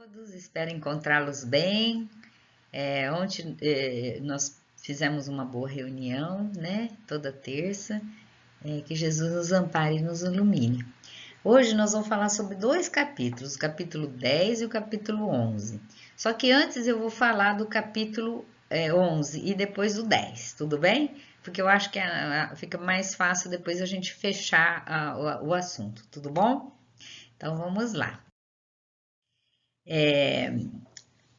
todos, espero encontrá-los bem. Ontem nós fizemos uma boa reunião, né? Toda terça. Que Jesus nos ampare e nos ilumine. Hoje nós vamos falar sobre dois capítulos, o capítulo 10 e o capítulo 11. Só que antes eu vou falar do capítulo 11 e depois do 10, tudo bem? Porque eu acho que fica mais fácil depois a gente fechar o assunto, tudo bom? Então vamos lá.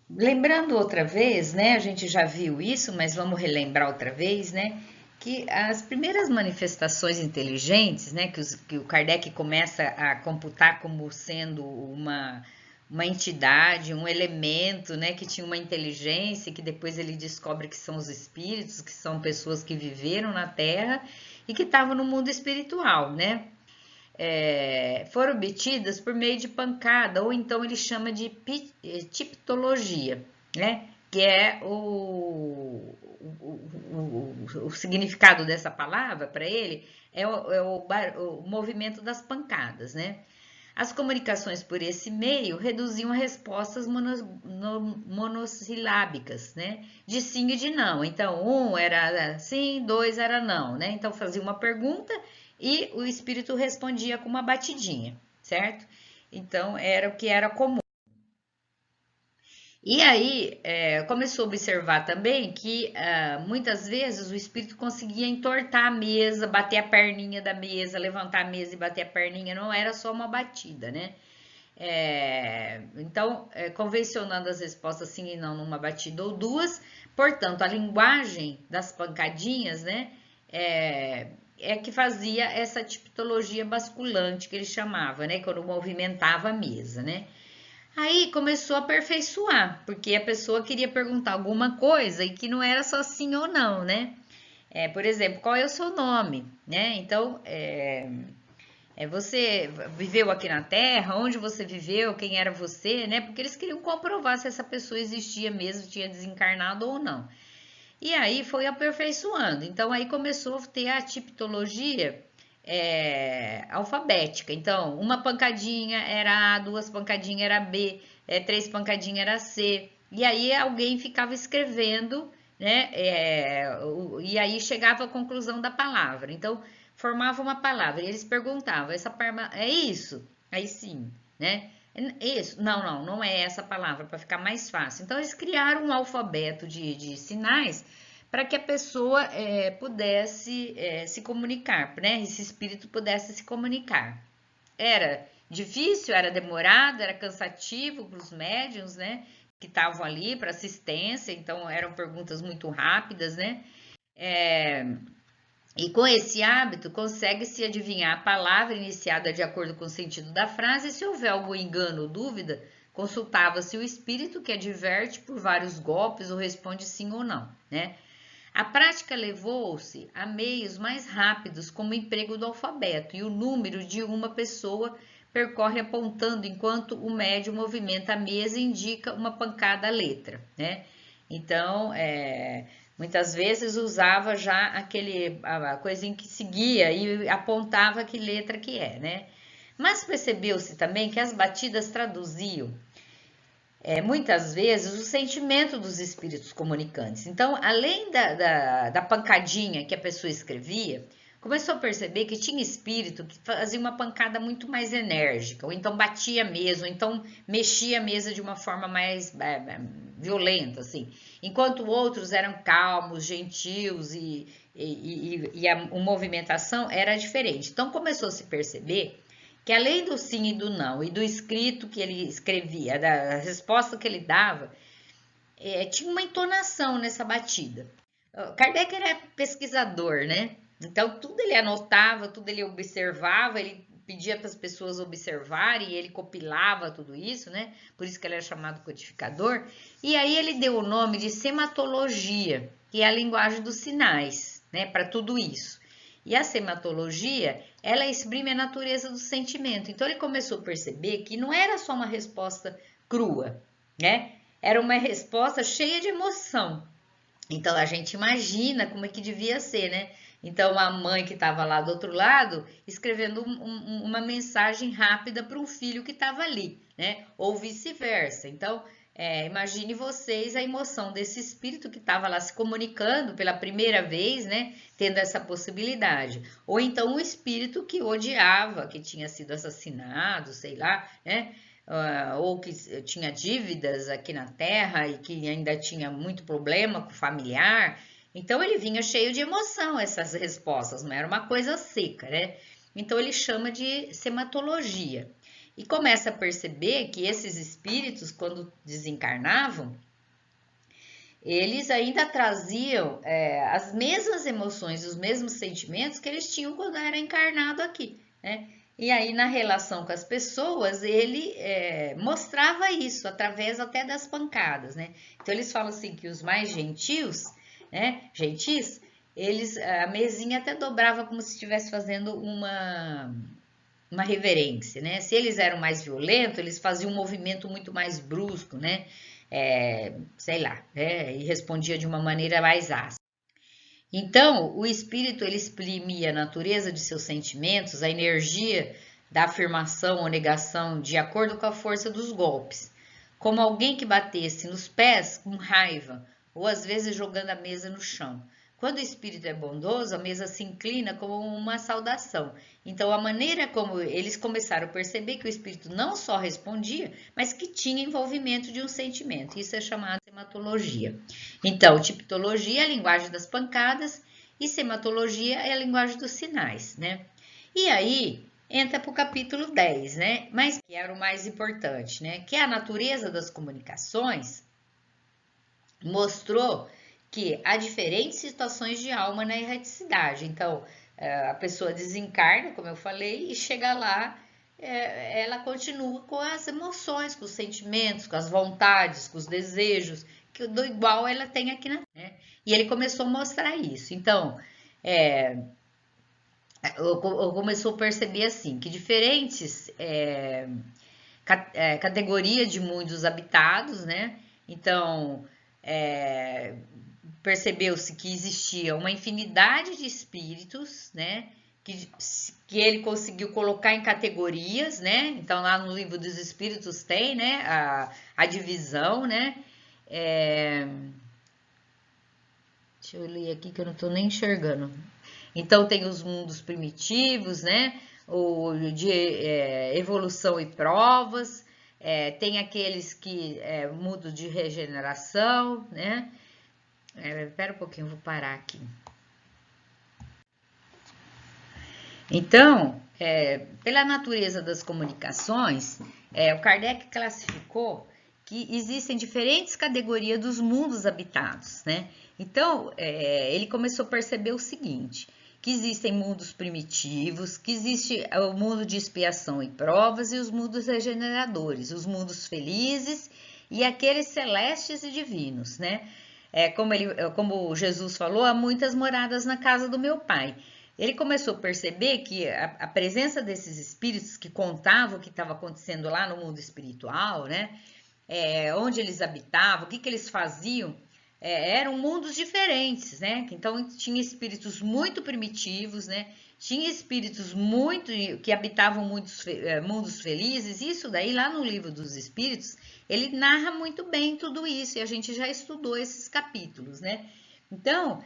Lembrando outra vez, né? A gente já viu isso, mas vamos relembrar outra vez, né? Que as primeiras manifestações inteligentes, né? Que o Kardec começa a computar como sendo uma entidade, um elemento, né? Que tinha uma inteligência, que depois ele descobre que são os espíritos, que são pessoas que viveram na Terra e que estavam no mundo espiritual, né? Foram obtidas por meio de pancada, ou então ele chama de tipologia, né? Que é o significado dessa palavra para ele é o movimento das pancadas, né? As comunicações por esse meio reduziam a respostas monossilábicas, né? De sim e de não. Então, um era sim, dois era não, né? Então, fazia uma pergunta e o espírito respondia com uma batidinha, certo? Então, era o que era comum. E aí, começou a observar também que muitas vezes o espírito conseguia entortar a mesa, bater a perninha da mesa, levantar a mesa e bater a perninha, não era só uma batida, né? Então, convencionando as respostas sim e não numa batida ou duas, portanto, a linguagem das pancadinhas, né, que fazia essa tipologia basculante que ele chamava, né, quando movimentava a mesa, né. Aí começou a aperfeiçoar, porque a pessoa queria perguntar alguma coisa e que não era só sim ou não, né. Por exemplo, qual é o seu nome, né, então, você viveu aqui na Terra? Onde você viveu? Quem era você, né? Porque eles queriam comprovar se essa pessoa existia mesmo, tinha desencarnado ou não. E aí foi aperfeiçoando. Então aí começou a ter a tipologia alfabética. Então, uma pancadinha era A, duas pancadinhas era B, três pancadinhas era C. E aí alguém ficava escrevendo, né? E aí chegava à conclusão da palavra. Então, formava uma palavra. E eles perguntavam, essa palavra é isso? Aí sim, né? Isso? Não é essa palavra, para ficar mais fácil. Então, eles criaram um alfabeto de sinais para que a pessoa pudesse se comunicar, né? Esse espírito pudesse se comunicar. Era difícil, era demorado, era cansativo para os médiuns, né? Que estavam ali para assistência, então eram perguntas muito rápidas, né? E com esse hábito, consegue-se adivinhar a palavra iniciada de acordo com o sentido da frase, e se houver algum engano ou dúvida, consultava-se o espírito que adverte por vários golpes ou responde sim ou não, né? A prática levou-se a meios mais rápidos, como o emprego do alfabeto, e o número de uma pessoa percorre apontando enquanto o médium movimenta a mesa e indica uma pancada à letra, né? Então, muitas vezes usava já a coisinha que seguia e apontava que letra que é, né? Mas percebeu-se também que as batidas traduziam muitas vezes o sentimento dos espíritos comunicantes. Então, além da pancadinha que a pessoa escrevia, começou a perceber que tinha espírito que fazia uma pancada muito mais enérgica, ou então batia mesmo, ou então mexia a mesa de uma forma mais violenta, assim. Enquanto outros eram calmos, gentios e a movimentação era diferente. Então, começou a se perceber que além do sim e do não, e do escrito que ele escrevia, da resposta que ele dava, tinha uma entonação nessa batida. Kardec era pesquisador, né? Então, tudo ele anotava, tudo ele observava, ele pedia para as pessoas observarem e ele compilava tudo isso, né? Por isso que ele era chamado codificador. E aí ele deu o nome de sematologia, que é a linguagem dos sinais, né? Para tudo isso. E a sematologia, ela exprime a natureza do sentimento. Então, ele começou a perceber que não era só uma resposta crua, né? Era uma resposta cheia de emoção. Então, a gente imagina como é que devia ser, né? Então, a mãe que estava lá do outro lado, escrevendo uma mensagem rápida para um filho que estava ali, né? Ou vice-versa. Então, imagine vocês a emoção desse espírito que estava lá se comunicando pela primeira vez, né? Tendo essa possibilidade. Ou então o espírito que odiava, que tinha sido assassinado, sei lá, né? Ou que tinha dívidas aqui na Terra e que ainda tinha muito problema com o familiar. Então ele vinha cheio de emoção essas respostas, não era uma coisa seca, né? Então ele chama de sematologia. E começa a perceber que esses espíritos, quando desencarnavam, eles ainda traziam as mesmas emoções, os mesmos sentimentos que eles tinham quando era encarnado aqui, né? E aí, na relação com as pessoas, ele mostrava isso através até das pancadas, né? Então, eles falam assim que os mais gentis, né? Gentis, a mesinha até dobrava como se estivesse fazendo uma reverência, né? Se eles eram mais violentos, eles faziam um movimento muito mais brusco, né? Sei lá, e respondia de uma maneira mais áspera. Então, o espírito ele exprimia a natureza de seus sentimentos, a energia da afirmação ou negação de acordo com a força dos golpes, como alguém que batesse nos pés com raiva, ou às vezes jogando a mesa no chão. Quando o espírito é bondoso, a mesa se inclina como uma saudação. Então, a maneira como eles começaram a perceber que o espírito não só respondia, mas que tinha envolvimento de um sentimento. Isso é chamado de sematologia. Então, tipologia é a linguagem das pancadas e sematologia é a linguagem dos sinais, né? E aí, entra para o capítulo 10, né? Mas que era o mais importante, né? Que é a natureza das comunicações mostrou que há diferentes situações de alma na erraticidade. Então, a pessoa desencarna, como eu falei, e chega lá, ela continua com as emoções, com os sentimentos, com as vontades, com os desejos, que do igual ela tem aqui na, né? E ele começou a mostrar isso. Então, eu começou a perceber assim, que diferentes categorias de mundos habitados, né? Então, percebeu-se que existia uma infinidade de espíritos, né? Que ele conseguiu colocar em categorias, né? Então, lá no livro dos espíritos tem, né? A divisão, né? Deixa eu ler aqui que eu não estou nem enxergando. Então, tem os mundos primitivos, né? O de evolução e provas. Tem aqueles que mudam de regeneração, né? Espera um pouquinho, eu vou parar aqui. Então, pela natureza das comunicações, o Kardec classificou que existem diferentes categorias dos mundos habitados, né? Então, ele começou a perceber o seguinte, que existem mundos primitivos, que existe o mundo de expiação e provas e os mundos regeneradores, os mundos felizes e aqueles celestes e divinos, né? Como Jesus falou, há muitas moradas na casa do meu Pai. Ele começou a perceber que a presença desses espíritos que contavam o que estava acontecendo lá no mundo espiritual, né? Onde eles habitavam, o que eles faziam, eram mundos diferentes, né? Então tinha espíritos muito primitivos, né? Tinha espíritos que habitavam mundos felizes. Isso daí lá no livro dos Espíritos ele narra muito bem tudo isso e a gente já estudou esses capítulos, né? Então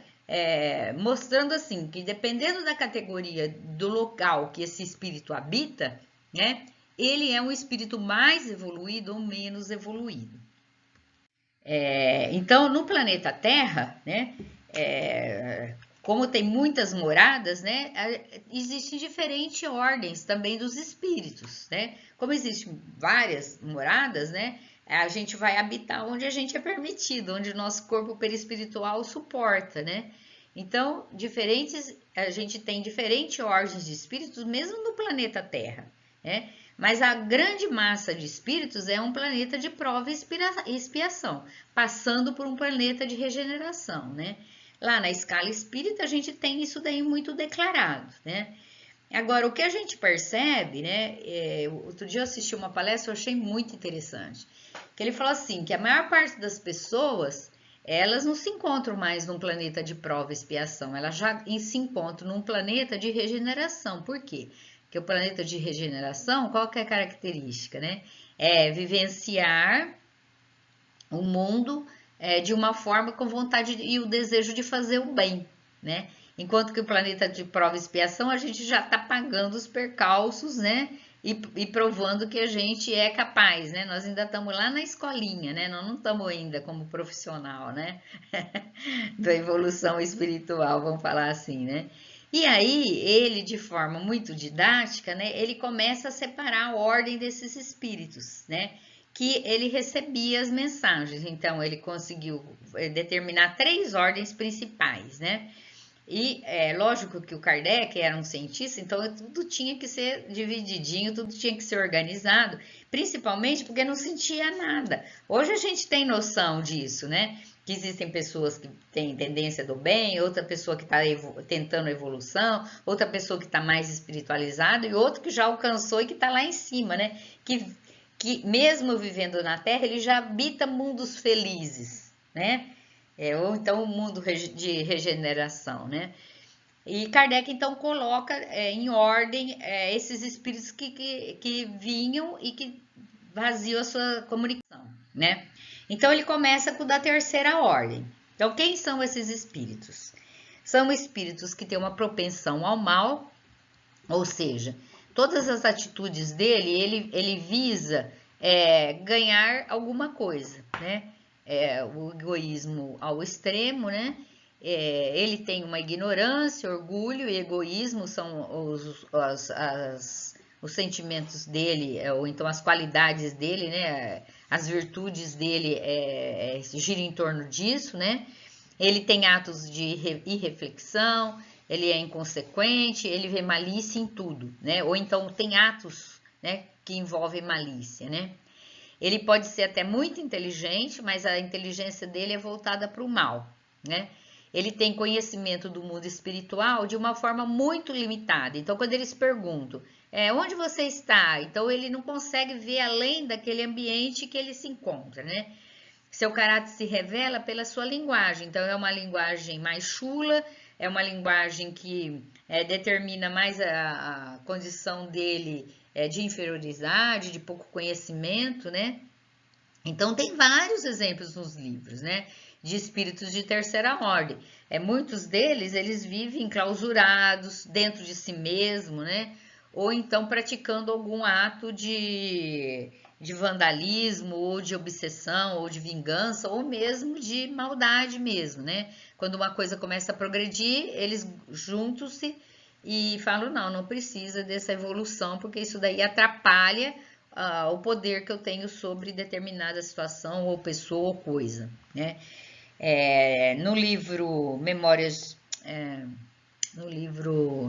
mostrando assim que dependendo da categoria do local que esse espírito habita, né? Ele é um espírito mais evoluído ou menos evoluído. Então, no planeta Terra, né, como tem muitas moradas, né, existem diferentes ordens também dos espíritos, né? Como existem várias moradas, né, a gente vai habitar onde a gente é permitido, onde o nosso corpo perispiritual suporta, né? Então, a gente tem diferentes ordens de espíritos, mesmo no planeta Terra, né? Mas a grande massa de espíritos é um planeta de prova e expiação, passando por um planeta de regeneração, né? Lá na escala espírita a gente tem isso daí muito declarado, né? Agora, o que a gente percebe, né? Outro dia eu assisti uma palestra, eu achei muito interessante. Que ele falou assim, que a maior parte das pessoas, elas não se encontram mais num planeta de prova e expiação, elas já se encontram num planeta de regeneração. Por quê? Porque o planeta de regeneração, qual que é a característica, né? É vivenciar o mundo de uma forma com vontade e o desejo de fazer o bem, né? Enquanto que o planeta de prova e expiação, a gente já está pagando os percalços, né? E provando que a gente é capaz, né? Nós ainda estamos lá na escolinha, né? Nós não estamos ainda como profissional, né? Da evolução espiritual, vamos falar assim, né? E aí, ele, de forma muito didática, né? Ele começa a separar a ordem desses espíritos, né? Que ele recebia as mensagens. Então, ele conseguiu determinar 3 ordens principais, né? E é lógico que o Kardec era um cientista, então tudo tinha que ser divididinho, tudo tinha que ser organizado, principalmente porque não sentia nada. Hoje a gente tem noção disso, né? Que existem pessoas que têm tendência do bem, outra pessoa que está tentando evolução, outra pessoa que está mais espiritualizada e outro que já alcançou e que está lá em cima, né? Que mesmo vivendo na Terra, ele já habita mundos felizes, né? Ou então o mundo de regeneração, né? E Kardec então coloca em ordem esses espíritos que vinham e que vaziam a sua comunicação, né? Então ele começa com o da terceira ordem. Então quem são esses espíritos? São espíritos que têm uma propensão ao mal, ou seja, todas as atitudes dele, ele visa ganhar alguma coisa, né? O egoísmo ao extremo, né? Ele tem uma ignorância, orgulho e egoísmo são os sentimentos dele, ou então as qualidades dele, né? As virtudes dele giram em torno disso, né? Ele tem atos de irreflexão, ele é inconsequente, ele vê malícia em tudo, né? Ou então tem atos, né, que envolvem malícia, né? Ele pode ser até muito inteligente, mas a inteligência dele é voltada para o mal, né? Ele tem conhecimento do mundo espiritual de uma forma muito limitada. Então, quando eles perguntam, onde você está? Então, ele não consegue ver além daquele ambiente que ele se encontra, né? Seu caráter se revela pela sua linguagem. Então, é uma linguagem mais chula, é uma linguagem que determina mais a condição dele de inferioridade, de pouco conhecimento, né? Então, tem vários exemplos nos livros, né? De espíritos de terceira ordem. Muitos deles, eles vivem clausurados dentro de si mesmo, né? Ou então praticando algum ato de vandalismo, ou de obsessão, ou de vingança, ou mesmo de maldade mesmo, né? Quando uma coisa começa a progredir, eles juntam-se e falam, não precisa dessa evolução, porque isso daí atrapalha o poder que eu tenho sobre determinada situação, ou pessoa, ou coisa, né? No livro Memórias...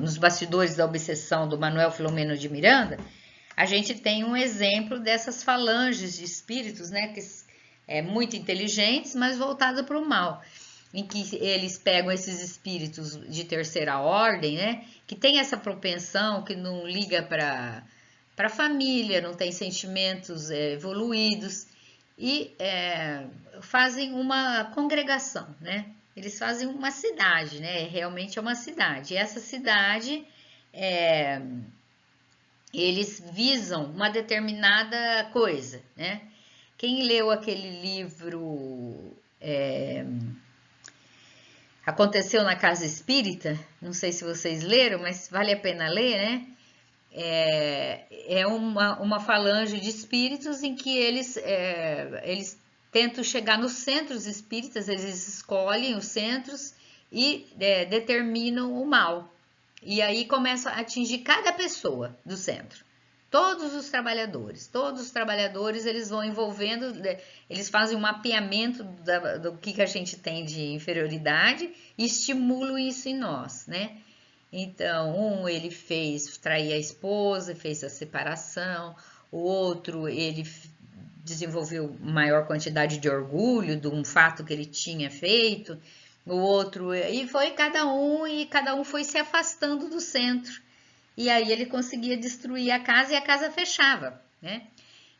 Nos Bastidores da Obsessão, do Manuel Filomeno de Miranda, a gente tem um exemplo dessas falanges de espíritos, né, que muito inteligentes, mas voltados para o mal, em que eles pegam esses espíritos de terceira ordem, né, que tem essa propensão, que não liga para a família, não tem sentimentos evoluídos, e fazem uma congregação, né? Eles fazem uma cidade, né? Realmente é uma cidade. E essa cidade, eles visam uma determinada coisa, né? Quem leu aquele livro Aconteceu na Casa Espírita, não sei se vocês leram, mas vale a pena ler, né? Uma falange de espíritos em que eles tentam chegar nos centros espíritas, eles escolhem os centros e determinam o mal. E aí começam a atingir cada pessoa do centro. Todos os trabalhadores eles vão envolvendo, eles fazem um mapeamento do que a gente tem de inferioridade e estimulam isso em nós, né? Então, ele fez trair a esposa, fez a separação, o outro, ele desenvolveu maior quantidade de orgulho de um fato que ele tinha feito, o outro, e foi cada um foi se afastando do centro, e aí ele conseguia destruir a casa e a casa fechava, né?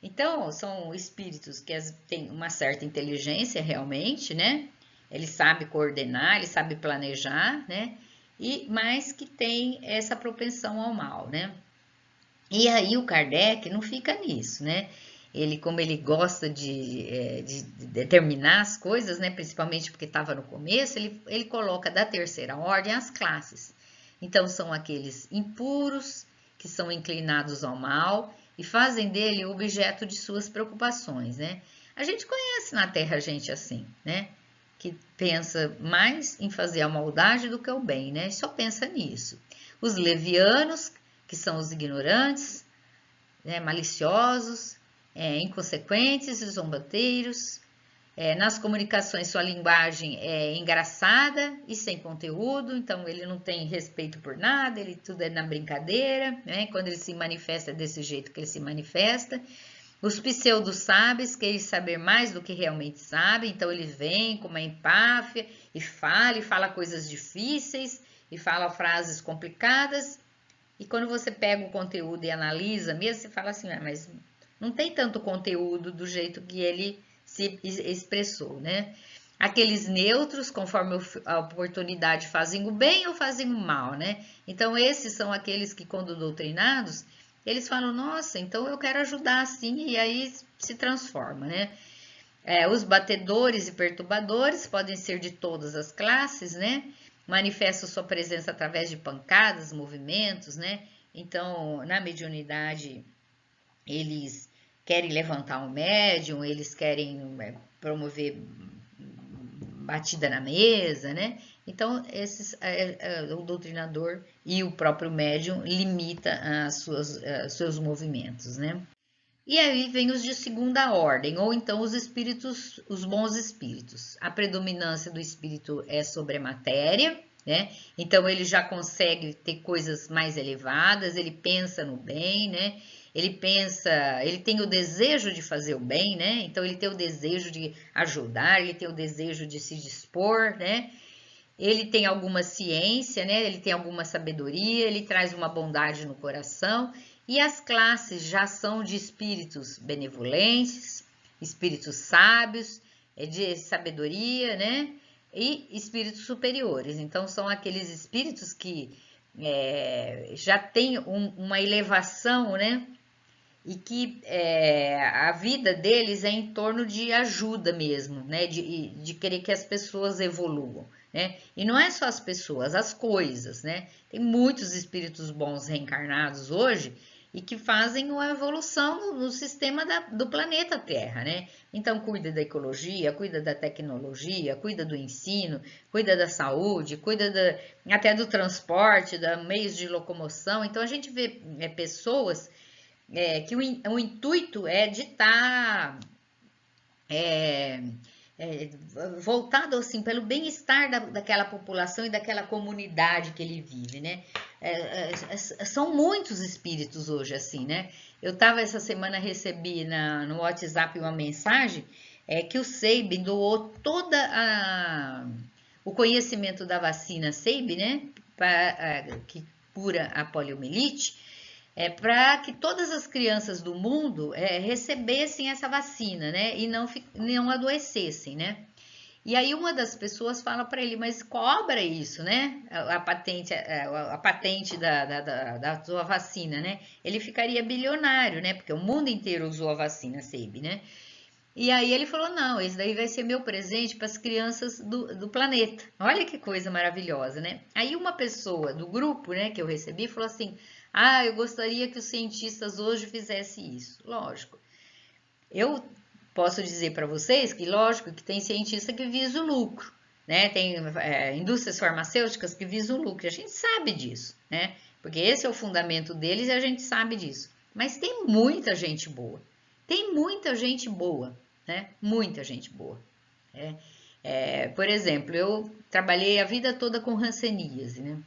Então, são espíritos que têm uma certa inteligência realmente, né? Ele sabe coordenar, ele sabe planejar, né? Mas que tem essa propensão ao mal, né? E aí o Kardec não fica nisso, né? Ele, como ele gosta de determinar as coisas, né? Principalmente porque estava no começo, ele coloca da terceira ordem as classes. Então são aqueles impuros, que são inclinados ao mal e fazem dele objeto de suas preocupações, né? A gente conhece na Terra gente assim, né? Que pensa mais em fazer a maldade do que o bem, né? Só pensa nisso. Os levianos, que são os ignorantes, né? Maliciosos, inconsequentes e zombateiros. Nas comunicações, sua linguagem é engraçada e sem conteúdo, então ele não tem respeito por nada, ele tudo é na brincadeira, né? Quando ele se manifesta desse jeito que ele se manifesta. Os pseudo-sábios querem saber mais do que realmente sabem, então ele vem com uma empáfia e fala coisas difíceis, e fala frases complicadas, e quando você pega o conteúdo e analisa mesmo, você fala assim, mas não tem tanto conteúdo do jeito que ele se expressou, né? Aqueles neutros, conforme a oportunidade, fazem o bem ou fazem o mal, né? Então, esses são aqueles que, quando doutrinados, eles falam, nossa, então eu quero ajudar assim, e aí se transforma, né? Os batedores e perturbadores podem ser de todas as classes, né? Manifestam sua presença através de pancadas, movimentos, né? Então, na mediunidade, eles querem levantar um médium, eles querem promover batida na mesa, né? Então, o doutrinador e o próprio médium limita seus movimentos, né? E aí vem os de segunda ordem, ou então os espíritos, os bons espíritos. A predominância do espírito é sobre a matéria, né? Então ele já consegue ter coisas mais elevadas, ele pensa no bem, né? Ele tem o desejo de fazer o bem, né? Então ele tem o desejo de ajudar, ele tem o desejo de se dispor, né? Ele tem alguma ciência, né? Ele tem alguma sabedoria, ele traz uma bondade no coração. E as classes já são de espíritos benevolentes, espíritos sábios, de sabedoria, né? E espíritos superiores. Então, são aqueles espíritos que já têm uma elevação, né? E que a vida deles é em torno de ajuda mesmo, né? De querer que as pessoas evoluam, né? E não é só as pessoas, as coisas, né? Tem muitos espíritos bons reencarnados hoje e que fazem uma evolução no sistema do planeta Terra, né? Então, cuida da ecologia, cuida da tecnologia, cuida do ensino, cuida da saúde, cuida até do transporte, da meios de locomoção. Então, a gente vê pessoas que o intuito é de estar voltado assim pelo bem-estar daquela população e daquela comunidade que ele vive, né? São muitos espíritos hoje assim, né? Eu estava essa semana, recebi no WhatsApp uma mensagem que o Sabin doou o conhecimento da vacina Sabin, né? Que cura a poliomielite, para que todas as crianças do mundo recebessem essa vacina, né? E não adoecessem, né? E aí uma das pessoas fala para ele, mas cobra isso, né? A patente da sua vacina, né? Ele ficaria bilionário, né? Porque o mundo inteiro usou a vacina Sabin, né? E aí ele falou, não, esse daí vai ser meu presente para as crianças do planeta. Olha que coisa maravilhosa, né? Aí uma pessoa do grupo, né, que eu recebi, falou assim, eu gostaria que os cientistas hoje fizessem isso. Lógico. Eu posso dizer para vocês que, lógico, que tem cientista que visa o lucro, né? Tem indústrias farmacêuticas que visam o lucro. A gente sabe disso, né? Porque esse é o fundamento deles e a gente sabe disso. Mas tem muita gente boa. Tem muita gente boa, né? Muita gente boa. Por exemplo, eu trabalhei a vida toda com hanseníase, né?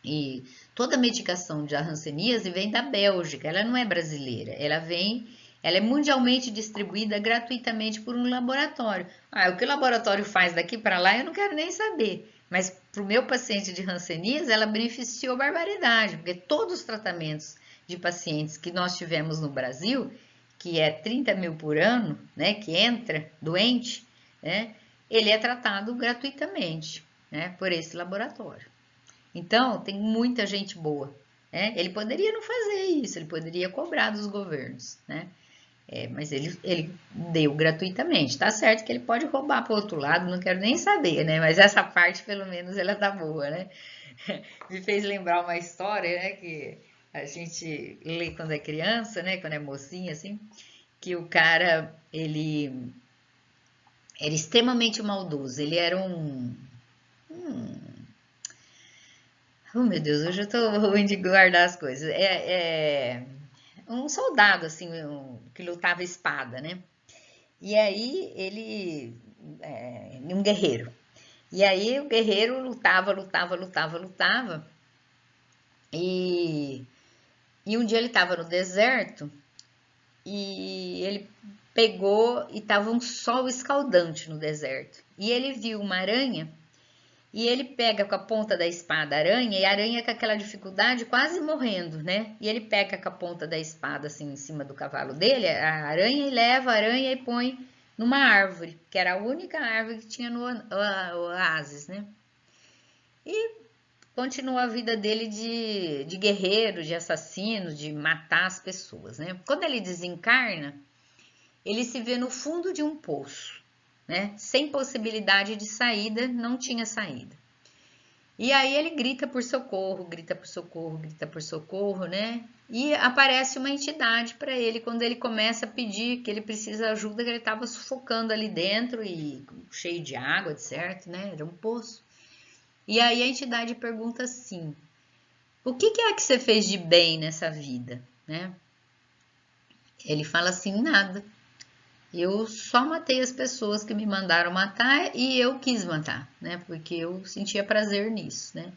E toda a medicação de hanseníase vem da Bélgica, ela não é brasileira, ela é mundialmente distribuída gratuitamente por um laboratório. O que o laboratório faz daqui para lá eu não quero nem saber, mas para o meu paciente de hanseníase ela beneficiou barbaridade, porque todos os tratamentos de pacientes que nós tivemos no Brasil, que é 30 mil por ano, né, que entra doente, né, ele é tratado gratuitamente, né, por esse laboratório. Então, tem muita gente boa, né? Ele poderia não fazer isso, ele poderia cobrar dos governos, né? Mas ele deu gratuitamente. Tá certo que ele pode roubar para o outro lado, não quero nem saber, né? Mas essa parte, pelo menos, ela tá boa, né? Me fez lembrar uma história, né? Que a gente lê quando é criança, né? Quando é mocinha, assim, que o cara, ele era extremamente maldoso. Ele era oh, meu Deus, hoje eu tô ruim de guardar as coisas. Um soldado, assim, que lutava espada, né? E aí um guerreiro. E aí o guerreiro lutava. E, e um dia ele estava no deserto e ele pegou e estava um sol escaldante no deserto. E ele viu uma aranha e ele pega com a ponta da espada a aranha, e a aranha com aquela dificuldade, quase morrendo, né? E ele pega com a ponta da espada, assim, em cima do cavalo dele, a aranha, e leva a aranha e põe numa árvore, que era a única árvore que tinha no oásis, né? E continua a vida dele de guerreiro, de assassino, de matar as pessoas, né? Quando ele desencarna, ele se vê no fundo de um poço, né? Sem possibilidade de saída, não tinha saída. E aí ele grita por socorro, né? E aparece uma entidade para ele quando ele começa a pedir que ele precisa ajuda, que ele estava sufocando ali dentro e cheio de água, certo, né? Era um poço. E aí a entidade pergunta assim: o que é que você fez de bem nessa vida, né? Ele fala assim: nada. Eu só matei as pessoas que me mandaram matar e eu quis matar, né? Porque eu sentia prazer nisso, né?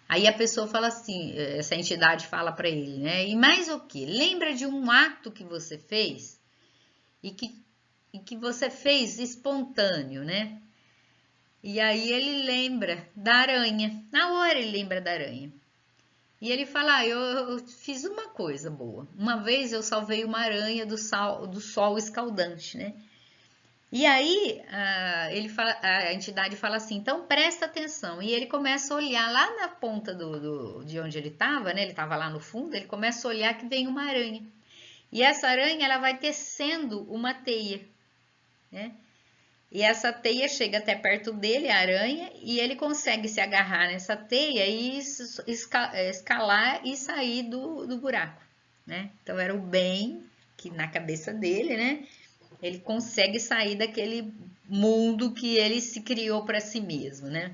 Aí a pessoa fala assim, essa entidade fala para ele, né? E mais o que? Lembra de um ato que você fez e que você fez espontâneo, né? E aí ele lembra da aranha. Na hora ele lembra da aranha. E ele fala: eu fiz uma coisa boa. Uma vez eu salvei uma aranha do sol escaldante, né? E aí a entidade fala assim: então presta atenção. E ele começa a olhar lá na ponta de onde ele estava, né? Ele estava lá no fundo. Ele começa a olhar que vem uma aranha. E essa aranha ela vai tecendo uma teia, né? E essa teia chega até perto dele, a aranha, e ele consegue se agarrar nessa teia e escalar e sair do buraco, né? Então era o bem que na cabeça dele, né? Ele consegue sair daquele mundo que ele se criou para si mesmo, né?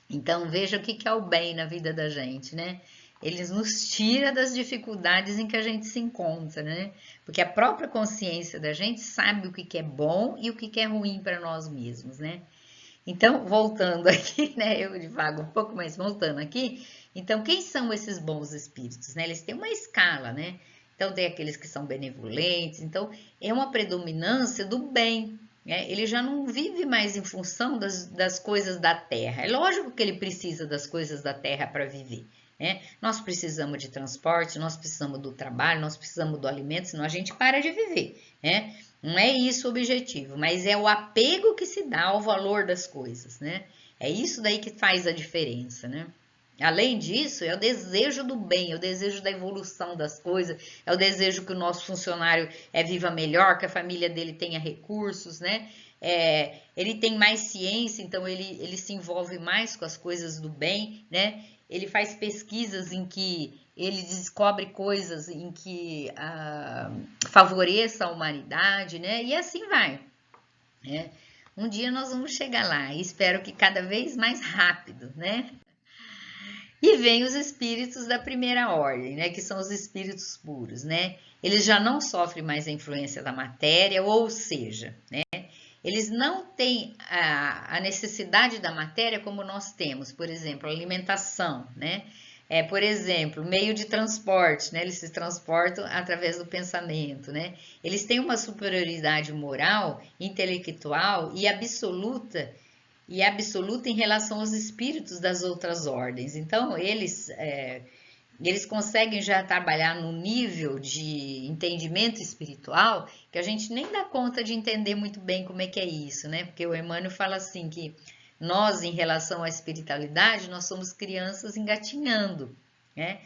Então veja o que é o bem na vida da gente, né? Ele nos tira das dificuldades em que a gente se encontra, né? Porque a própria consciência da gente sabe o que é bom e o que é ruim para nós mesmos, né? Então, voltando aqui, né? Eu divago um pouco, mas voltando aqui. Então, quem são esses bons espíritos, né? Eles têm uma escala, né? Então, tem aqueles que são benevolentes. Então, é uma predominância do bem, né? Ele já não vive mais em função das coisas da terra. É lógico que ele precisa das coisas da terra para viver, né? Nós precisamos de transporte, nós precisamos do trabalho, nós precisamos do alimento, senão a gente para de viver, né? Não é isso o objetivo, mas é o apego que se dá ao valor das coisas, né? É isso daí que faz a diferença, né? Além disso, é o desejo do bem, é o desejo da evolução das coisas, é o desejo que o nosso funcionário viva melhor, que a família dele tenha recursos, né? Ele tem mais ciência, então ele se envolve mais com as coisas do bem, né? Ele faz pesquisas em que ele descobre coisas em que favoreça a humanidade, né? E assim vai, né? Um dia nós vamos chegar lá e espero que cada vez mais rápido, né? E vem os espíritos da primeira ordem, né? Que são os espíritos puros, né? Eles já não sofrem mais a influência da matéria, ou seja, né? Eles não têm a necessidade da matéria como nós temos, por exemplo, alimentação, né? Por exemplo, meio de transporte, né? Eles se transportam através do pensamento, né? Eles têm uma superioridade moral, intelectual e absoluta em relação aos espíritos das outras ordens. Então, eles eles conseguem já trabalhar no nível de entendimento espiritual que a gente nem dá conta de entender muito bem como é que é isso, né? Porque o Emmanuel fala assim que nós, em relação à espiritualidade, nós somos crianças engatinhando, né?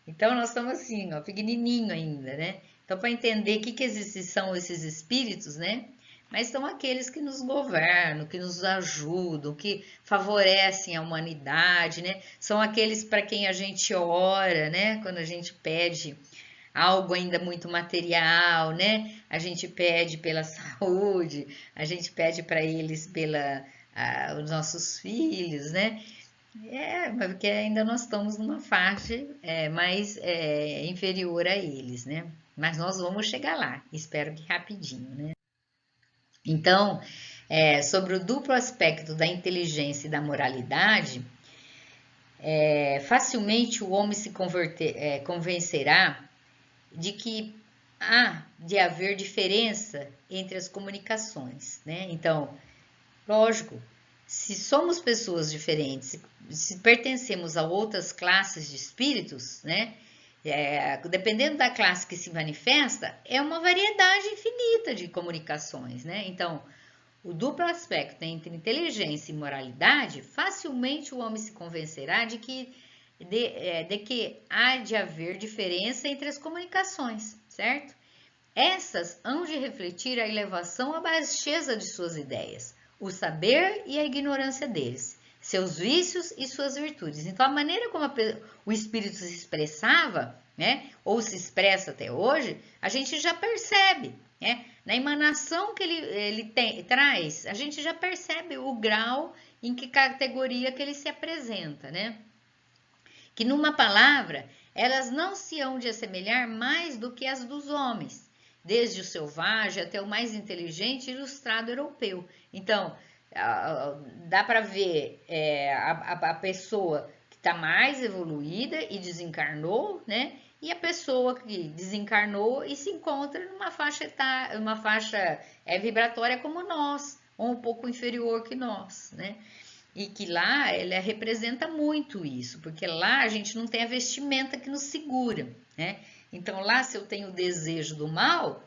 Então nós estamos assim, ó, pequenininho ainda, né? Então para entender o que são esses espíritos, né? Mas são aqueles que nos governam, que nos ajudam, que favorecem a humanidade, né? São aqueles para quem a gente ora, né? Quando a gente pede algo ainda muito material, né? A gente pede pela saúde, a gente pede para eles os nossos filhos, né? Mas porque ainda nós estamos numa faixa mais inferior a eles, né? Mas nós vamos chegar lá, espero que rapidinho, né? Então, sobre o duplo aspecto da inteligência e da moralidade, facilmente o homem se convencerá de que há de haver diferença entre as comunicações, né? Então, lógico, se somos pessoas diferentes, se pertencemos a outras classes de espíritos, né? Dependendo da classe que se manifesta, é uma variedade infinita de comunicações, né? Então, o duplo aspecto entre inteligência e moralidade, facilmente o homem se convencerá de que há de haver diferença entre as comunicações, certo? Essas hão de refletir a elevação ou a baixeza de suas ideias, o saber e a ignorância deles, seus vícios e suas virtudes. Então, a maneira como o espírito se expressava, né, ou se expressa até hoje, a gente já percebe, né? Na emanação que ele traz, a gente já percebe o grau em que categoria que ele se apresenta, né? Que numa palavra, elas não se hão de assemelhar mais do que as dos homens, desde o selvagem até o mais inteligente e ilustrado europeu. Então, dá para ver a pessoa que está mais evoluída e desencarnou, né? E a pessoa que desencarnou e se encontra numa faixa vibratória como nós, ou um pouco inferior que nós, né? E que lá ela representa muito isso, porque lá a gente não tem a vestimenta que nos segura, né? Então lá, se eu tenho o desejo do mal,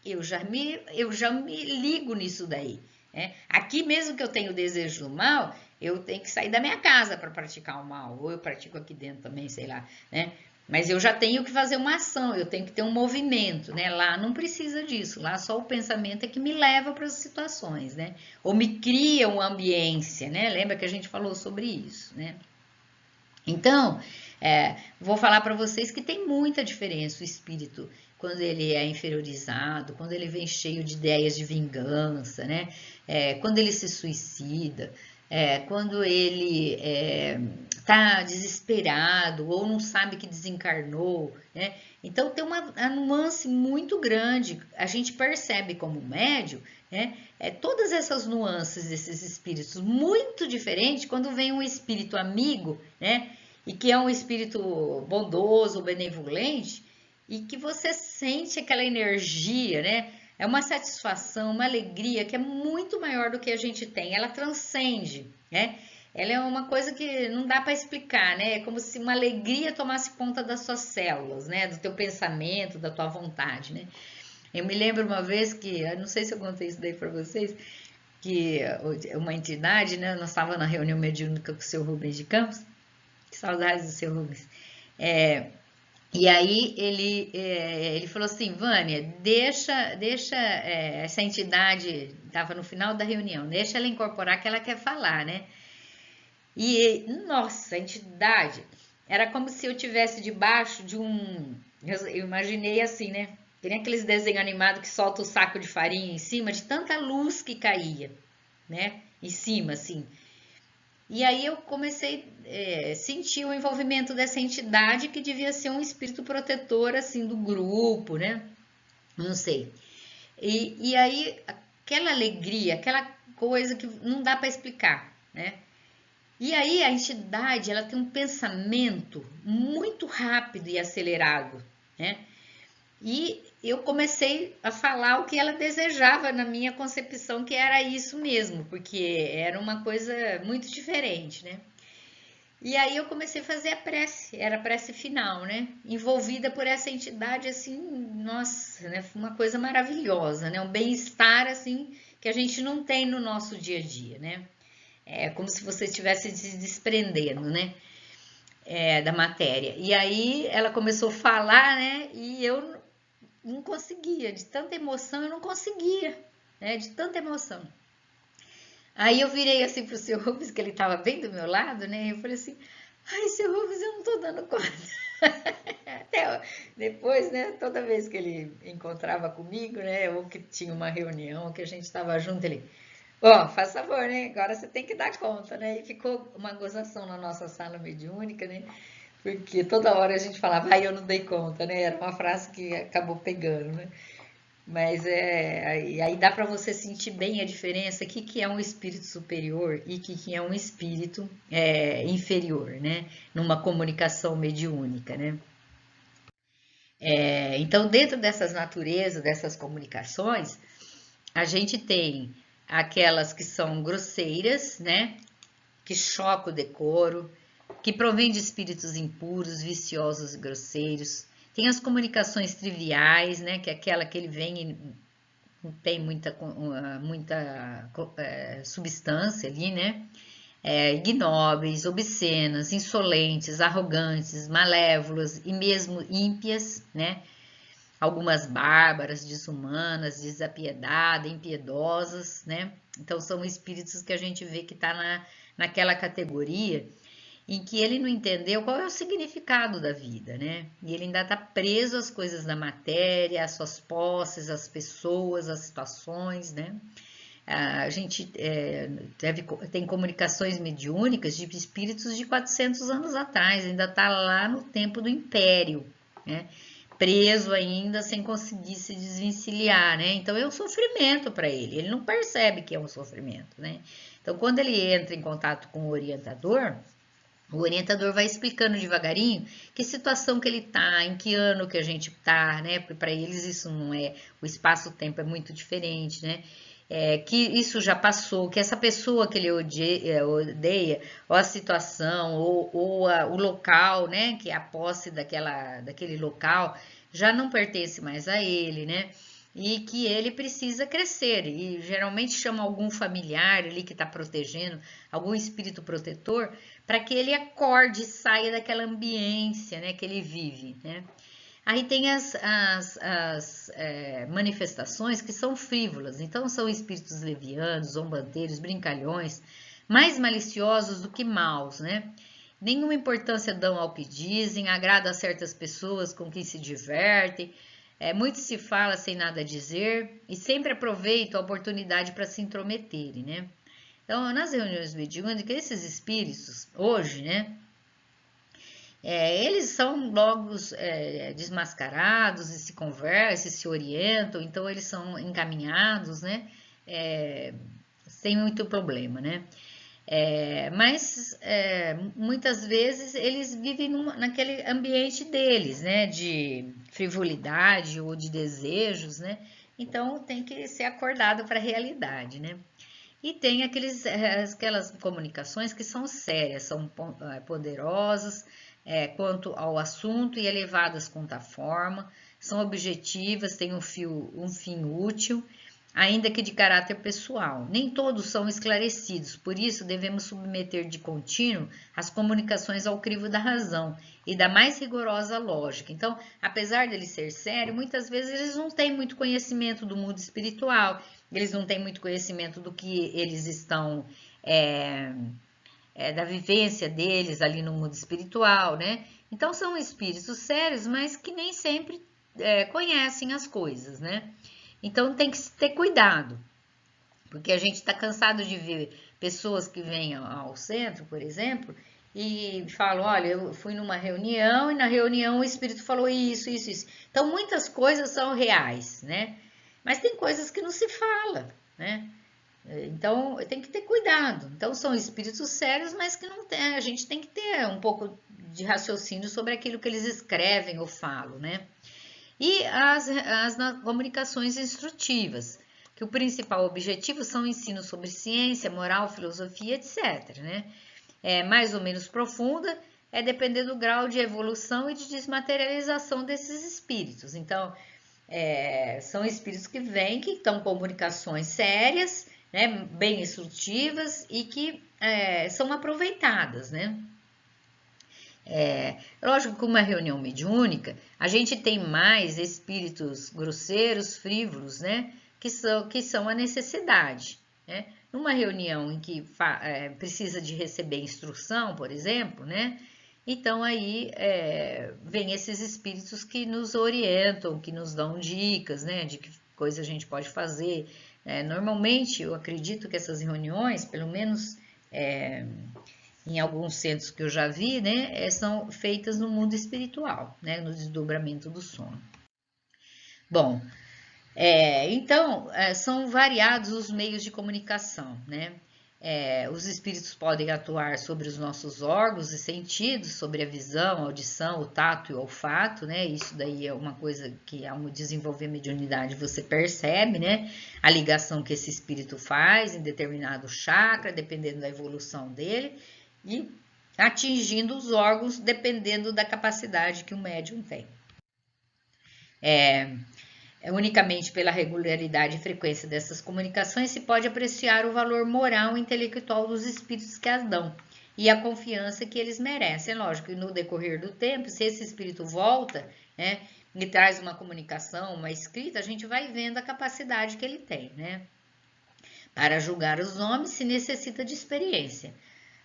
eu já me ligo nisso daí, né? Aqui mesmo que eu tenho o desejo do mal, eu tenho que sair da minha casa para praticar o mal, ou eu pratico aqui dentro também, sei lá, né? Mas eu já tenho que fazer uma ação, eu tenho que ter um movimento, né? Lá não precisa disso, lá só o pensamento é que me leva para as situações, né? Ou me cria uma ambiência, né? Lembra que a gente falou sobre isso, né? Então, vou falar para vocês que tem muita diferença o espírito quando ele é inferiorizado, quando ele vem cheio de ideias de vingança, né? Quando ele se suicida, quando ele está desesperado ou não sabe que desencarnou, né? Então tem uma nuance muito grande. A gente percebe como médium, né? Todas essas nuances desses espíritos muito diferentes quando vem um espírito amigo, né? E que é um espírito bondoso, benevolente, e que você sente aquela energia, né? É uma satisfação, uma alegria que é muito maior do que a gente tem. Ela transcende, né? Ela é uma coisa que não dá para explicar, né? É como se uma alegria tomasse conta das suas células, né? Do teu pensamento, da tua vontade, né? Eu me lembro uma vez que, eu não sei se eu contei isso daí para vocês, que uma entidade, né? Nós estávamos na reunião mediúnica com o seu Rubens de Campos, que saudades do seu Rubens. E aí ele falou assim, Vânia, deixa essa entidade, estava no final da reunião, deixa ela incorporar que ela quer falar, né? E, nossa, a entidade, era como se eu tivesse debaixo de eu imaginei assim, né? Tem aqueles desenhos animados que solta o saco de farinha em cima, de tanta luz que caía, né? Em cima, assim. E aí eu comecei a sentir o envolvimento dessa entidade que devia ser um espírito protetor, assim, do grupo, né? Não sei. E aí, aquela alegria, aquela coisa que não dá para explicar, né? E aí a entidade, ela tem um pensamento muito rápido e acelerado, né? E eu comecei a falar o que ela desejava na minha concepção, que era isso mesmo, porque era uma coisa muito diferente, né? E aí eu comecei a fazer a prece, era a prece final, né? Envolvida por essa entidade, assim, nossa, né? Uma coisa maravilhosa, né? Um bem-estar, assim, que a gente não tem no nosso dia a dia, né? É como se você estivesse se desprendendo, né? Da matéria. E aí ela começou a falar, né? E eu não conseguia, de tanta emoção, eu não conseguia, né? De tanta emoção. Aí eu virei assim pro seu Rubens, que ele estava bem do meu lado, né? E eu falei assim: ai, seu Rubens, eu não tô dando conta. Até depois, né? Toda vez que ele encontrava comigo, né? Ou que tinha uma reunião, ou que a gente estava junto, ele: ó, faz favor, né? Agora você tem que dar conta, né? E ficou uma gozação na nossa sala mediúnica, né? Porque toda hora a gente falava: ai, eu não dei conta, né? Era uma frase que acabou pegando, né? Mas e aí dá para você sentir bem a diferença, o que é um espírito superior e o que é um espírito inferior, né? Numa comunicação mediúnica, né? Então, dentro dessas naturezas, dessas comunicações, a gente tem aquelas que são grosseiras, né? Que chocam o decoro, que provém de espíritos impuros, viciosos e grosseiros. Tem as comunicações triviais, né? Que é aquela que ele vem e não tem muita substância ali, né? Ignóbeis, obscenas, insolentes, arrogantes, malévolas e mesmo ímpias, né? Algumas bárbaras, desumanas, desapiedadas, impiedosas, né? Então são espíritos que a gente vê que está naquela categoria em que ele não entendeu qual é o significado da vida, né? E ele ainda está preso às coisas da matéria, às suas posses, às pessoas, às situações, né? A gente tem comunicações mediúnicas de espíritos de 400 anos atrás, ainda está lá no tempo do Império, né? Preso ainda, sem conseguir se desvencilhar, né? Então é um sofrimento para ele, ele não percebe que é um sofrimento, né? Então, quando ele entra em contato com o orientador vai explicando devagarinho que situação que ele tá, em que ano que a gente tá, né? Porque para eles isso não é, o espaço-tempo é muito diferente, né? Que isso já passou, que essa pessoa que ele odeia, ou a situação, o local, né? Que é a posse daquele local, já não pertence mais a ele, né? E que ele precisa crescer, e geralmente chama algum familiar ali que está protegendo, algum espírito protetor, para que ele acorde e saia daquela ambiência, né, que ele vive, né? Aí tem as manifestações que são frívolas, então são espíritos levianos, zombanteiros, brincalhões, mais maliciosos do que maus, né? Nenhuma importância dão ao que dizem, agrada a certas pessoas com quem se divertem, muito se fala sem nada dizer e sempre aproveitam a oportunidade para se intrometerem, né? Então, nas reuniões mediúnicas, esses espíritos, hoje, né, eles são logo desmascarados e se conversam, se orientam, então eles são encaminhados, né, sem muito problema, né. Mas muitas vezes eles vivem naquele ambiente deles, né, de frivolidade ou de desejos, né, então tem que ser acordado para a realidade, né. E tem aquelas comunicações que são sérias, são poderosas quanto ao assunto e elevadas quanto à forma, são objetivas, têm um fim útil, ainda que de caráter pessoal. Nem todos são esclarecidos, por isso devemos submeter de contínuo as comunicações ao crivo da razão e da mais rigorosa lógica. Então, apesar dele ser sério, muitas vezes eles não têm muito conhecimento do mundo espiritual, eles não têm muito conhecimento do que eles estão da vivência deles ali no mundo espiritual, né? Então são espíritos sérios, mas que nem sempre conhecem as coisas, né? Então tem que ter cuidado, porque a gente está cansado de ver pessoas que vêm ao centro, por exemplo, e falam: olha, eu fui numa reunião e na reunião o espírito falou isso, isso, isso. Então muitas coisas são reais, né? Mas tem coisas que não se fala, né? Então tem que ter cuidado. Então são espíritos sérios, mas que não tem, a gente tem que ter um pouco de raciocínio sobre aquilo que eles escrevem ou falam, né? E as comunicações instrutivas, que o principal objetivo são ensinos sobre ciência, moral, filosofia, etc, né? mais ou menos profunda, depender do grau de evolução e de desmaterialização desses espíritos. Então, são espíritos que vêm, que estão comunicações sérias, né, bem instrutivas e que são aproveitadas, né? Lógico que uma reunião mediúnica, a gente tem mais espíritos grosseiros, frívolos, né? Que são a necessidade, né? Numa reunião em que precisa de receber instrução, por exemplo, né? Então aí vem esses espíritos que nos orientam, que nos dão dicas, né? De que coisa a gente pode fazer. Normalmente, eu acredito que essas reuniões, pelo menos em alguns centros que eu já vi, né, são feitas no mundo espiritual, né, no desdobramento do sono. Bom, então, são variados os meios de comunicação, né? Os espíritos podem atuar sobre os nossos órgãos e sentidos, sobre a visão, a audição, o tato e o olfato, né? Isso daí é uma coisa que, ao desenvolver a mediunidade, você percebe, né? A ligação que esse espírito faz em determinado chakra, dependendo da evolução dele, e atingindo os órgãos, dependendo da capacidade que o médium tem. Unicamente pela regularidade e frequência dessas comunicações se pode apreciar o valor moral e intelectual dos espíritos que as dão e a confiança que eles merecem. É lógico que no decorrer do tempo, se esse espírito volta, né, e traz uma comunicação, uma escrita, a gente vai vendo a capacidade que ele tem, né? Para julgar os homens se necessita de experiência.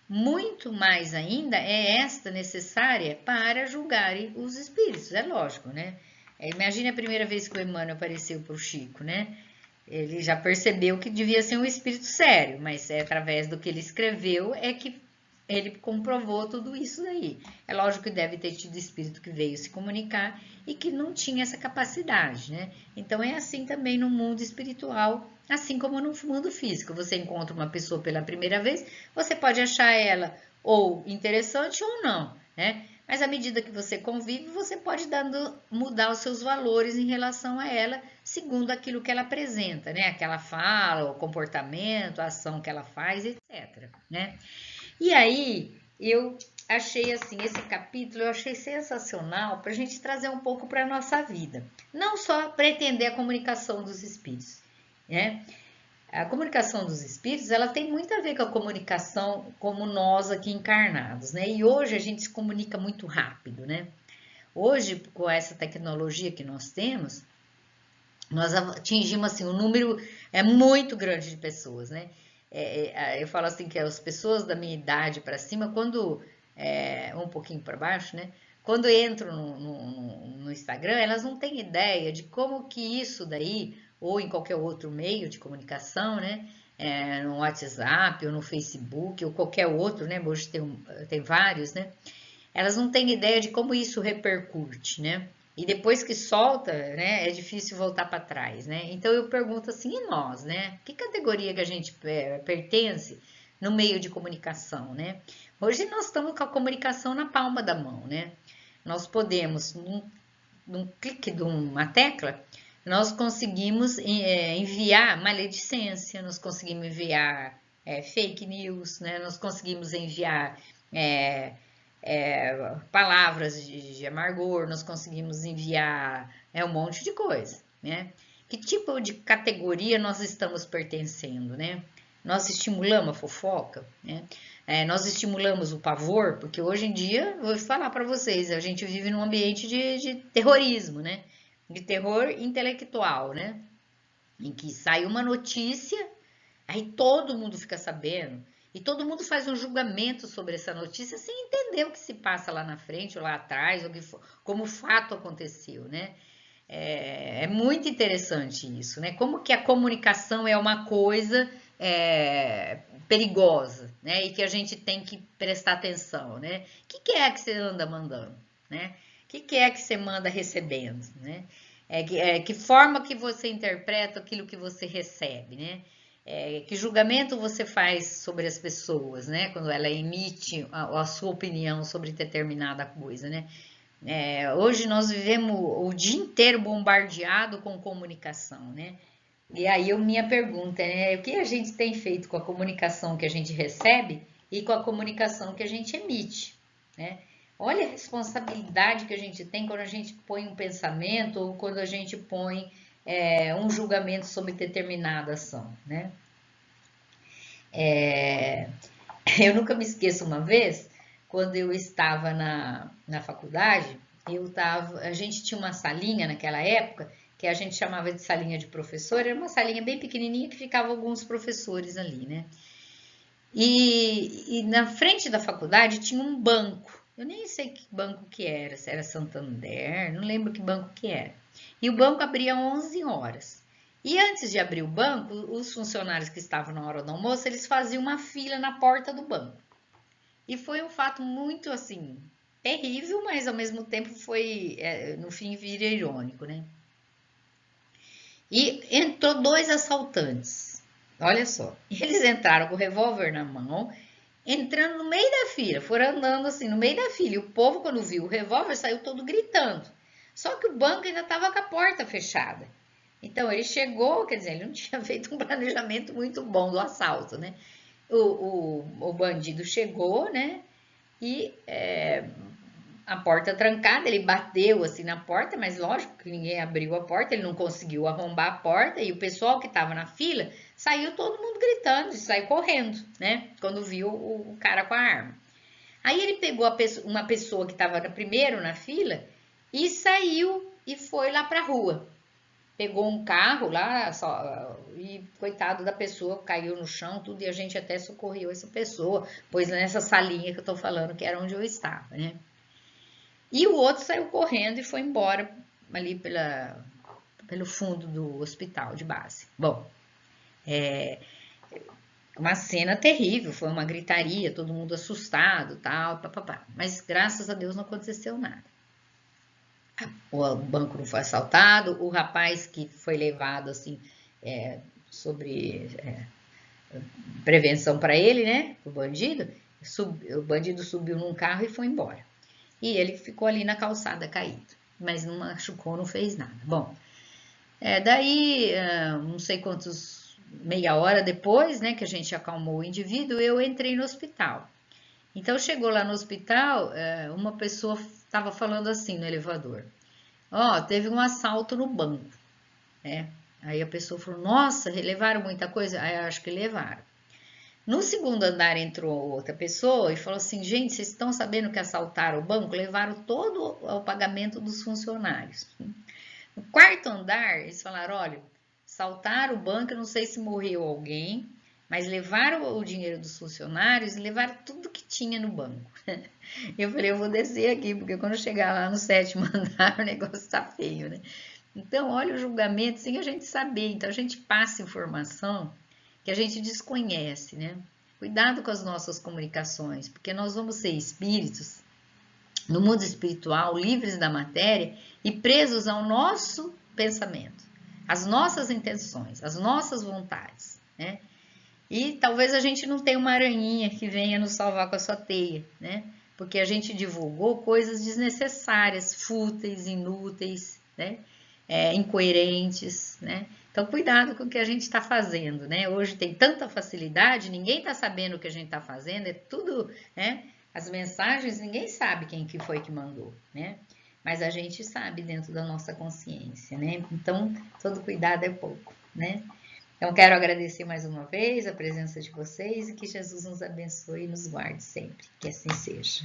Muito mais ainda é esta necessária para julgar os espíritos, é lógico, né? Imagine a primeira vez que o Emmanuel apareceu para o Chico, né? Ele já percebeu que devia ser um espírito sério, mas através do que ele escreveu que ele comprovou tudo isso daí. É lógico que deve ter tido espírito que veio se comunicar e que não tinha essa capacidade, né? Então é assim também no mundo espiritual, assim como no mundo físico. Você encontra uma pessoa pela primeira vez, você pode achar ela ou interessante ou não, né? Mas à medida que você convive, você pode mudar os seus valores em relação a ela, segundo aquilo que ela apresenta, né? Aquela fala, o comportamento, a ação que ela faz, etc, né? E aí, eu achei assim, esse capítulo eu achei sensacional para a gente trazer um pouco para a nossa vida. Não só pretender a comunicação dos espíritos, né? A comunicação dos espíritos, ela tem muito a ver com a comunicação como nós aqui encarnados, né? E hoje a gente se comunica muito rápido, né? Hoje, com essa tecnologia que nós temos, nós atingimos assim um número muito grande de pessoas, né? Eu falo assim que as pessoas da minha idade para cima, quando um pouquinho para baixo, né? Quando entram no Instagram, elas não têm ideia de como que isso daí, ou em qualquer outro meio de comunicação, né? No WhatsApp, ou no Facebook, ou qualquer outro, né? Hoje tem vários, né? Elas não têm ideia de como isso repercute, né? E depois que solta, né, é difícil voltar para trás, né? Então eu pergunto assim, e nós, né? Que categoria que a gente pertence no meio de comunicação, né? Hoje nós estamos com a comunicação na palma da mão, né? Nós podemos, num clique de uma tecla, nós conseguimos enviar maledicência, nós conseguimos enviar fake news, né? Nós conseguimos enviar palavras de amargor, nós conseguimos enviar um monte de coisa, né? Que tipo de categoria nós estamos pertencendo, né? Nós estimulamos a fofoca, né? Nós estimulamos o pavor, porque hoje em dia, vou falar para vocês, a gente vive num ambiente de terrorismo, né? De terror intelectual, né? Em que sai uma notícia, aí todo mundo fica sabendo, e todo mundo faz um julgamento sobre essa notícia sem entender o que se passa lá na frente ou lá atrás, como o fato aconteceu, né? É muito interessante isso, né? Como que a comunicação é uma coisa perigosa, né? E que a gente tem que prestar atenção, né? O que é que você anda mandando, né? O que é que você manda recebendo, né? Que forma que você interpreta aquilo que você recebe, né? Que julgamento você faz sobre as pessoas, né? Quando ela emite a sua opinião sobre determinada coisa, né? Hoje nós vivemos o dia inteiro bombardeado com comunicação, né? E aí minha pergunta, né? O que a gente tem feito com a comunicação que a gente recebe e com a comunicação que a gente emite, né? Olha a responsabilidade que a gente tem quando a gente põe um pensamento ou quando a gente põe um julgamento sobre determinada ação, né? Eu nunca me esqueço uma vez, quando eu estava na faculdade, a gente tinha uma salinha naquela época, que a gente chamava de salinha de professor, era uma salinha bem pequenininha que ficava alguns professores ali, né? E na frente da faculdade tinha um banco. Eu nem sei que banco que era, se era Santander, não lembro que banco que era. E o banco abria 11 horas. E antes de abrir o banco, os funcionários que estavam na hora do almoço, eles faziam uma fila na porta do banco. E foi um fato muito, assim, terrível, mas ao mesmo tempo foi, no fim, vira irônico, né? E entrou 2 assaltantes. Olha só. Eles entraram com o revólver na mão, entrando no meio da fila, foram andando assim no meio da fila. E o povo, quando viu o revólver, saiu todo gritando. Só que o banco ainda estava com a porta fechada. Então ele chegou, quer dizer, ele não tinha feito um planejamento muito bom do assalto, né? O bandido chegou, né? E a porta trancada, ele bateu assim na porta, mas lógico que ninguém abriu a porta, ele não conseguiu arrombar a porta e o pessoal que estava na fila saiu todo mundo gritando e saiu correndo, né? Quando viu o cara com a arma. Aí ele pegou uma pessoa que estava primeiro na fila e saiu e foi lá para a rua. Pegou um carro lá e coitado da pessoa, caiu no chão, tudo, e a gente até socorreu essa pessoa, pois nessa salinha que eu tô falando, que era onde eu estava, né? E o outro saiu correndo e foi embora ali pelo fundo do hospital de base. Bom, uma cena terrível, foi uma gritaria, todo mundo assustado, tal, papapá. Mas graças a Deus não aconteceu nada. O banco não foi assaltado, o rapaz que foi levado assim sobre prevenção para ele, né? O bandido subiu num carro e foi embora. E ele ficou ali na calçada caído, mas não machucou, não fez nada. Bom, daí não sei quantos, meia hora depois, né, que a gente acalmou o indivíduo, eu entrei no hospital. Então chegou lá no hospital, uma pessoa estava falando assim no elevador: ó, teve um assalto no banco, né? Aí a pessoa falou: nossa, levaram muita coisa? Aí eu acho que levaram. No segundo andar entrou outra pessoa e falou assim: gente, vocês estão sabendo que assaltaram o banco? Levaram todo o pagamento dos funcionários. No quarto andar, eles falaram: olha, assaltaram o banco, eu não sei se morreu alguém, mas levaram o dinheiro dos funcionários e levaram tudo que tinha no banco. Eu falei: eu vou descer aqui, porque quando chegar lá no 7º andar, o negócio tá feio, né? Então, olha o julgamento sem a gente saber. Então, a gente passa informação que a gente desconhece, né? Cuidado com as nossas comunicações, porque nós vamos ser espíritos no mundo espiritual, livres da matéria e presos ao nosso pensamento, às nossas intenções, às nossas vontades, né? E talvez a gente não tenha uma aranhinha que venha nos salvar com a sua teia, né? Porque a gente divulgou coisas desnecessárias, fúteis, inúteis, né? Incoerentes, né? Então, cuidado com o que a gente está fazendo, né? Hoje tem tanta facilidade, ninguém está sabendo o que a gente está fazendo, é tudo, né? As mensagens, ninguém sabe quem que foi que mandou, né? Mas a gente sabe dentro da nossa consciência, né? Então, todo cuidado é pouco, né? Então, quero agradecer mais uma vez a presença de vocês e que Jesus nos abençoe e nos guarde sempre. Que assim seja.